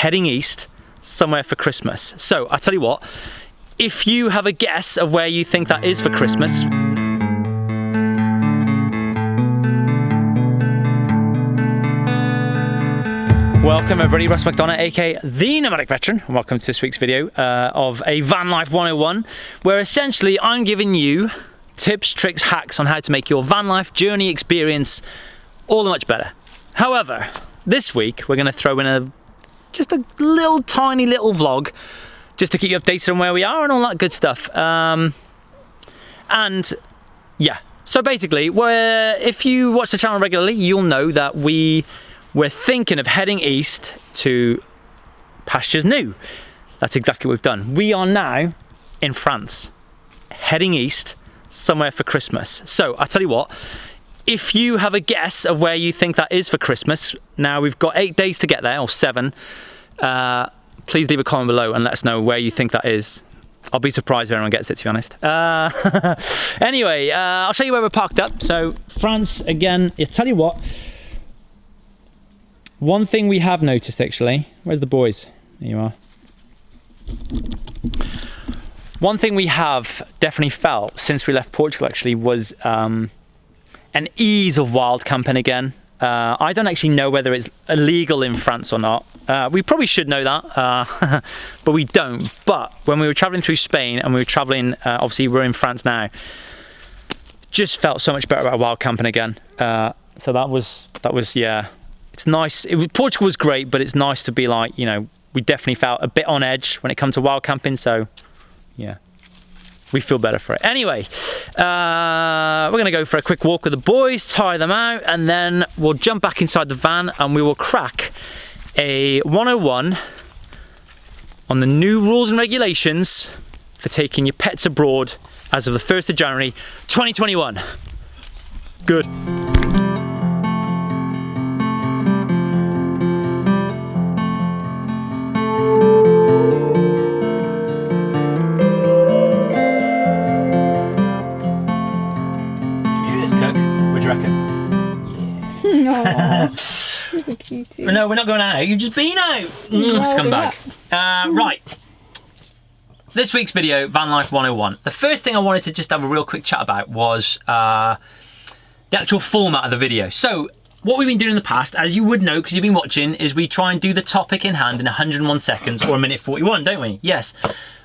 heading east somewhere for Christmas. So I'll tell you what, if you have a guess of where you think that is for Christmas, welcome everybody, Russ McDonough, aka the Nomadic Veteran, and welcome to this week's video of a Van Life 101, where essentially I'm giving you tips, tricks, hacks on how to make your van life journey experience all that much better. However, this week we're going to throw in just a little tiny little vlog just to keep you updated on where we are and all that good stuff. And yeah, so basically, if you watch the channel regularly, you'll know that we're thinking of heading east to pastures new. That's exactly what we've done. We are now in France, heading east somewhere for Christmas. So I'll tell you what, if you have a guess of where you think that is for Christmas, now we've got 8 days to get there, or 7. Please leave a comment below and let us know where you think that is. I'll be surprised if anyone gets it, to be honest. Anyway, I'll show you where we're parked up. So France, again, I'll tell you what, one thing we have noticed actually, where's the boys? There you are. One thing we have definitely felt since we left Portugal actually was an ease of wild camping again. I don't actually know whether it's illegal in France or not. We probably should know that, but we don't. But when we were traveling through Spain and we were traveling, obviously we're in France now, just felt so much better about wild camping again. So that was yeah, it's nice. Portugal was great, but it's nice to be like, you know, we definitely felt a bit on edge when it comes to wild camping. So yeah, we feel better for it. Anyway, we're going to go for a quick walk with the boys, tire them out, and then we'll jump back inside the van and we will crack a 101 on the new rules and regulations for taking your pets abroad as of the 1st of January 2021. Good. He's a cutie. No, we're not going out. You've just been out. Scumbag. Right. This week's video, Van Life 101. The first thing I wanted to just have a real quick chat about was the actual format of the video. So, what we've been doing in the past, as you would know because you've been watching, is we try and do the topic in hand in 101 seconds or a minute 41, don't we? Yes.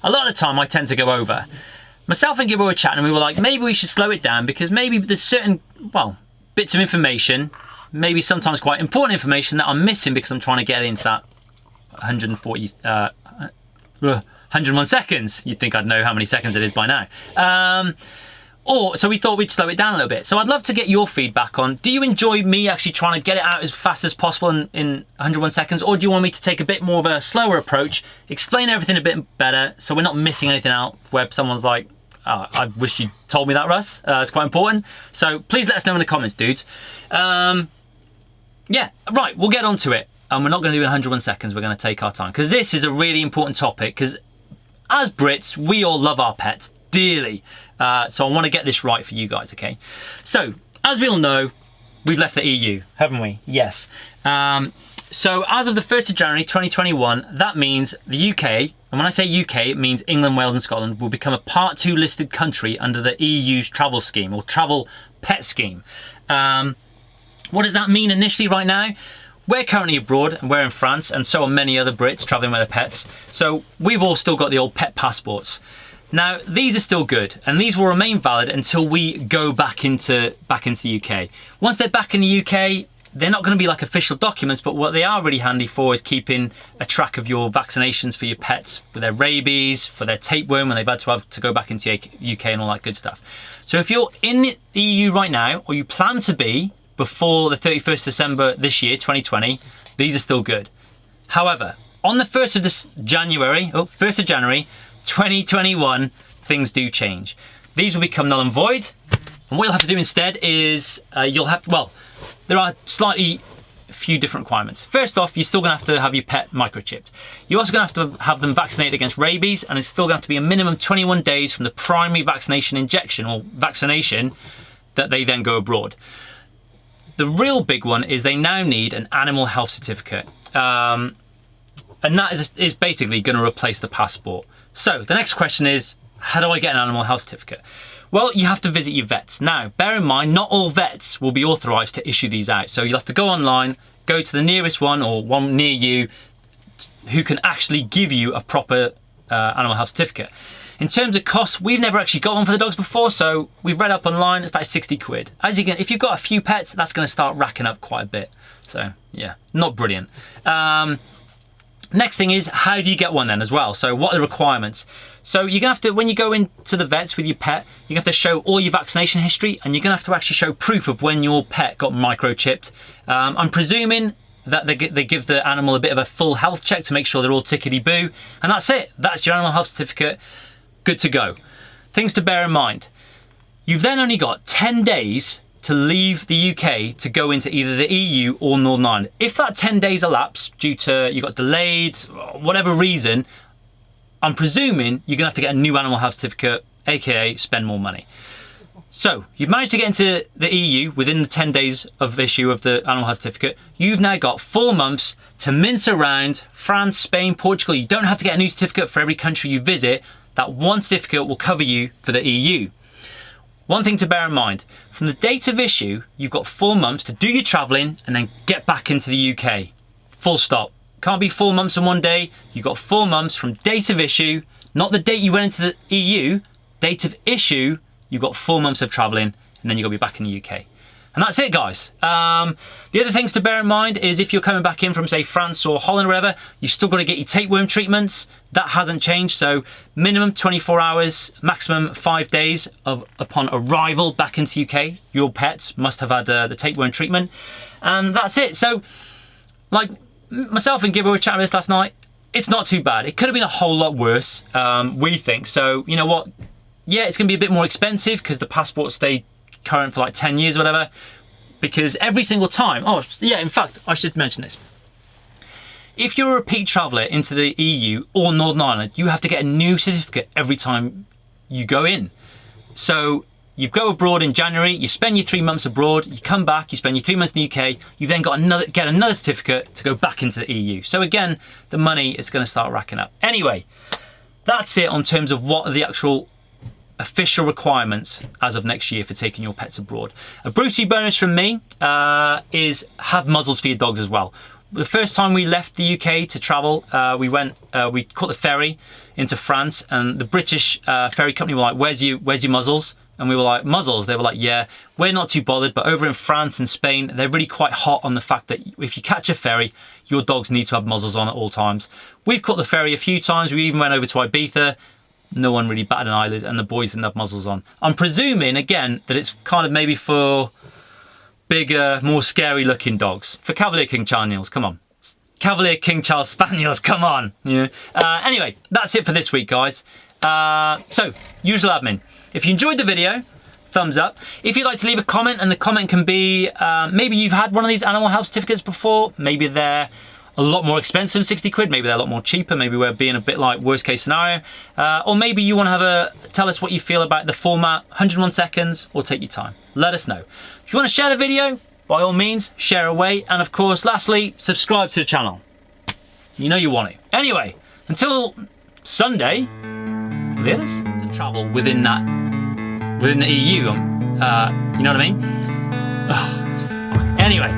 A lot of the time I tend to go over. Myself and Gibbo were chatting and we were like, maybe we should slow it down because maybe there's certain, well, bits of information, maybe sometimes quite important information that I'm missing because I'm trying to get into that 101 seconds. You'd think I'd know how many seconds it is by now. So we thought we'd slow it down a little bit. So I'd love to get your feedback on, do you enjoy me actually trying to get it out as fast as possible in 101 seconds, or do you want me to take a bit more of a slower approach, explain everything a bit better so we're not missing anything out where someone's like, oh, I wish you told me that, Russ. It's quite important. So please let us know in the comments, dudes. Yeah, right, we'll get on to it. And we're not going to do it in 101 seconds. We're going to take our time. Because this is a really important topic. Because as Brits, we all love our pets dearly. So I want to get this right for you guys, okay? So, as we all know, we've left the EU, haven't we? Yes. So as of the 1st of January 2021, that means the UK, and when I say UK, it means England, Wales and Scotland, will become a Part 2 listed country under the EU's travel scheme, or travel pet scheme. What does that mean initially right now? We're currently abroad and we're in France, and so are many other Brits travelling with their pets. So we've all still got the old pet passports. Now, these are still good, and these will remain valid until we go back into the UK. Once they're back in the UK, they're not going to be like official documents, but what they are really handy for is keeping a track of your vaccinations for your pets, for their rabies, for their tapeworm when they've had to go back into UK and all that good stuff. So if you're in the EU right now, or you plan to be before the 31st December this year, 2020, these are still good. However, on the 1st of January 2021, things do change. These will become null and void, and what you'll have to do instead is there are slightly few different requirements. First off, you're still going to have your pet microchipped. You're also going to have them vaccinated against rabies, and it's still going to have to be a minimum 21 days from the primary vaccination injection or vaccination that they then go abroad. The real big one is they now need an animal health certificate. and that is basically going to replace the passport. So the next question is, how do I get an animal health certificate? Well, you have to visit your vets. Now, bear in mind, not all vets will be authorised to issue these out. So you'll have to go online, go to the nearest one or one near you who can actually give you a proper animal health certificate. In terms of costs, we've never actually got one for the dogs before, so we've read up online, it's about 60 quid. As you can, if you've got a few pets, that's going to start racking up quite a bit. So yeah, not brilliant. Next thing is, how do you get one then as well? So what are the requirements? So you're gonna have to, when you go into the vets with your pet, you're gonna have to show all your vaccination history, and you're gonna have to actually show proof of when your pet got microchipped. I'm presuming that they give the animal a bit of a full health check to make sure they're all tickety-boo, and that's it. That's your animal health certificate, good to go. Things to bear in mind. You've then only got 10 days to leave the UK to go into either the EU or Northern Ireland. If that 10 days elapse due to you got delayed, whatever reason, I'm presuming you're gonna have to get a new animal health certificate, aka spend more money. So you've managed to get into the EU within the 10 days of issue of the animal health certificate. You've now got 4 months to mince around France, Spain, Portugal. You don't have to get a new certificate for every country you visit. That one certificate will cover you for the EU. One thing to bear in mind, from the date of issue, you've got 4 months to do your travelling and then get back into the UK. Full stop. Can't be 4 months and 1 day. You've got 4 months from date of issue, not the date you went into the EU, date of issue, you've got 4 months of travelling and then you've got to be back in the UK. And that's it, guys. The other things to bear in mind is if you're coming back in from, say, France or Holland or whatever, you've still got to get your tapeworm treatments. That hasn't changed. So minimum 24 hours, maximum 5 days upon arrival back into UK. Your pets must have had the tapeworm treatment. And that's it. So, like myself and Gibbo were chatting about this last night. It's not too bad. It could have been a whole lot worse, we think. So, you know what? Yeah, it's going to be a bit more expensive because the passports stay current for like 10 years or whatever, because every single time, oh yeah, in fact, I should mention this. If you're a repeat traveller into the EU or Northern Ireland, you have to get a new certificate every time you go in. So you go abroad in January, you spend your 3 months abroad, you come back, you spend your 3 months in the UK, you then get another certificate to go back into the EU. So again, the money is going to start racking up. Anyway, that's it on terms of what are the actual official requirements as of next year for taking your pets abroad. A Brucey bonus from me is have muzzles for your dogs as well. The first time we left the UK to travel, we caught the ferry into France, and the British ferry company were like, where's your muzzles? And we were like, muzzles? They were like, yeah, we're not too bothered, but over in France and Spain, they're really quite hot on the fact that if you catch a ferry, your dogs need to have muzzles on at all times. We've caught the ferry a few times. We even went over to Ibiza. No one really batted an eyelid, and the boys didn't have muzzles on. I'm presuming, again, that it's kind of maybe for bigger, more scary looking dogs. For Cavalier King Charles, come on. Cavalier King Charles Spaniels, come on. Yeah. Anyway, that's it for this week, guys. So, usual admin. If you enjoyed the video, thumbs up. If you'd like to leave a comment, and the comment can be, maybe you've had one of these animal health certificates before, maybe they're a lot more expensive than 60 quid, maybe they're a lot more cheaper, maybe we're being a bit like worst case scenario, or maybe you want to tell us what you feel about the format, 101 seconds, or take your time. Let us know. If you want to share the video, by all means, share away, and of course, lastly, subscribe to the channel. You know you want it. Anyway, until Sunday, let us to travel within the EU, you know what I mean? Oh, anyway,